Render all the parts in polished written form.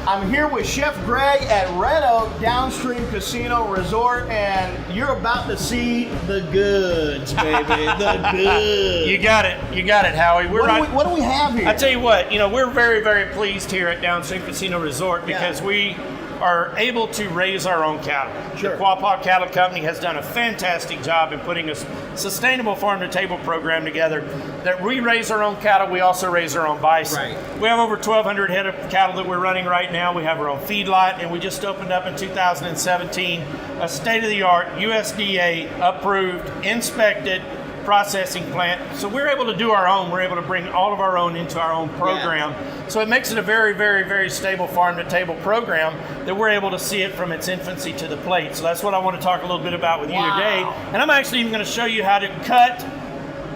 I'm here with Chef Greg at Red Oak Downstream Casino Resort, and you're about to see the goods, baby. The goods. You got it, Howie. What do we have here? I tell you what, we're very, very pleased here at Downstream Casino Resort because we are able to raise our own cattle. Sure. The Quapaw Cattle Company has done a fantastic job in putting a sustainable farm-to-table program together that we raise our own cattle, we also raise our own bison. Right. We have over 1,200 head of cattle that we're running right now. We have our own feedlot, and we just opened up in 2017 a state-of-the-art, USDA-approved, inspected processing plant. So we're able to do our own. We're able to bring all of our own into our own program. Yeah. So it makes it a very, very, very stable farm-to-table program that we're able to see it from its infancy to the plate. So that's what I want to talk a little bit about with you today. And I'm actually even going to show you how to cut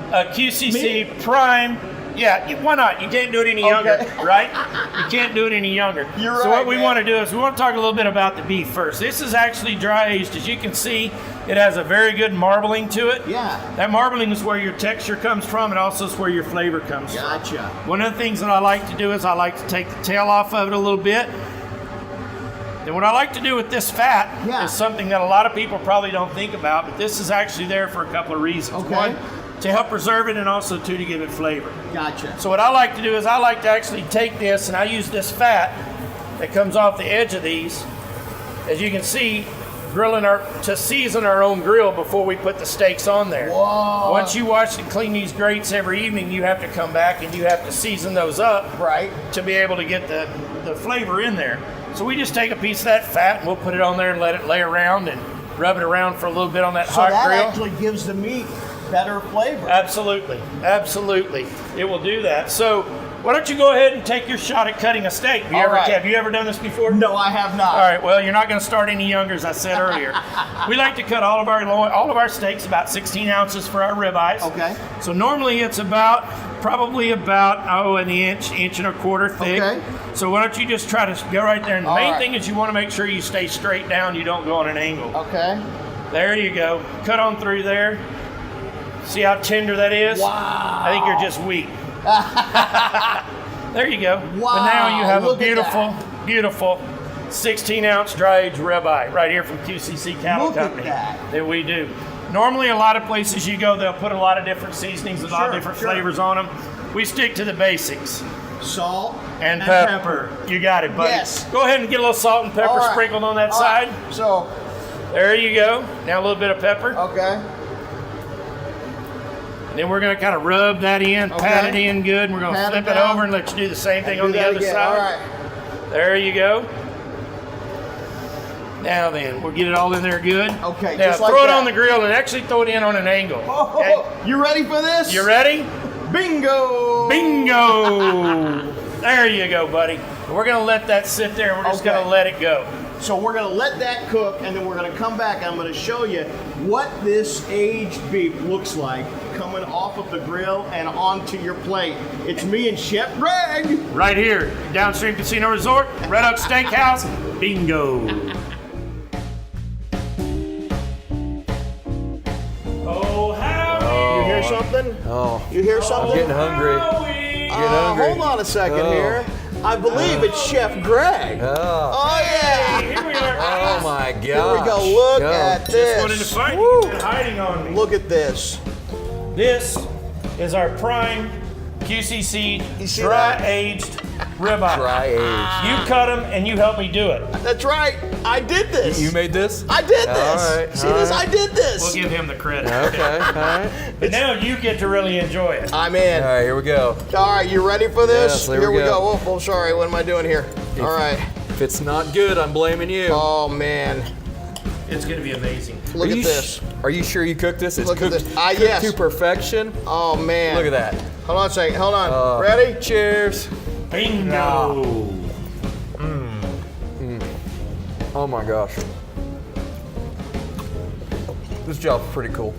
a QCC prime. Yeah, why not? You can't do it any younger, right? You can't do it any younger. You're right, so what we man. want to do is we want to talk a little bit about the beef first. This is actually dry aged. As you can see, it has a very good marbling to it. Yeah. That marbling is where your texture comes from, and also is where your flavor comes from. Gotcha. One of the things that I like to do is I like to take the tail off of it a little bit. Then what I like to do with this fat is something that a lot of people probably don't think about, but this is actually there for a couple of reasons. Okay. One, to help preserve it, and also two, to give it flavor. Gotcha. So what I like to do is I like to actually take this, and I use this fat that comes off the edge of these, as you can see, to season our own grill before we put the steaks on there. Whoa. Once you wash and clean these grates every evening, you have to come back and you have to season those up to be able to get the flavor in there. So we just take a piece of that fat and we'll put it on there and let it lay around and rub it around for a little bit on that hot that grill. actually gives the meat better flavor. Absolutely, absolutely. It will do that. So why don't you go ahead and take your shot at cutting a steak? Have you ever done this before? No, I have not. All right, well, you're not going to start any younger, as I said earlier. We like to cut all of our steaks about 16 ounces for our ribeyes. Okay. So normally it's probably about an inch and a quarter thick. Okay. So why don't you just try to go right there. And the main thing is you want to make sure you stay straight down, you don't go on an angle. Okay. There you go. Cut on through there. See how tender that is? Wow. I think you're just weak. There you go. Wow. But now you have Look a beautiful 16-ounce dry-aged ribeye right here from QCC Cattle Company. Look at that. That we do. Normally, a lot of places you go, they'll put a lot of different seasonings, a lot of different flavors on them. We stick to the basics. Salt and pepper. You got it, buddy. Yes. Go ahead and get a little salt and pepper sprinkled on that side. So, there you go. Now a little bit of pepper. okay. Then we're going to kind of rub that in, pat it in good, and we're going to flip it over and let you do the same thing on the other side. All right. There you go. Now then, we'll get it all in there good. Okay, now just like throw it that. on the grill and actually throw it in on an angle. Oh, you ready for this? You ready? Bingo! Bingo! There you go, buddy. We're going to let that sit there, and we're just going to let it go. So we're going to let that cook, and then we're going to come back, and I'm going to show you what this aged beef looks like coming off of the grill and onto your plate. It's me and Chef Greg. Right here, Downstream Casino Resort, Red Oak Steakhouse. Bingo. Oh, Howie. You hear something? Oh. You hear something? I'm getting hungry. Hold on a second here. I believe it's Chef Greg. Oh yeah. Here we are. Oh my God. Here we go. Look at Just this. wanted to find you. You've been hiding on me. Look at this. This is our prime QCC see dry-aged ribeye. Dry-aged. You cut them and you helped me do it. That's right. I did this. You made this? I did this. All right. See this? I did this. We'll give him the credit. Okay. All right. But now you get to really enjoy it. I'm in. All right. Here we go. All right, you ready for this? Yes, there here we we go. go. Oh, sorry. What am I doing here? All right. If it's not good, I'm blaming you. Oh man. It's going to be amazing. Look Are at you this. Are you sure you cooked this? It's Look at cooked, this. cooked Yes. to perfection. Oh man. Look at that. Hold on a second. Hold on. Ready? Cheers. Bingo. Oh my gosh. This job's pretty cool.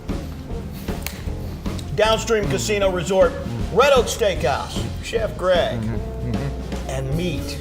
Downstream Casino Resort, Red Oak Steakhouse, Chef Greg, and meat.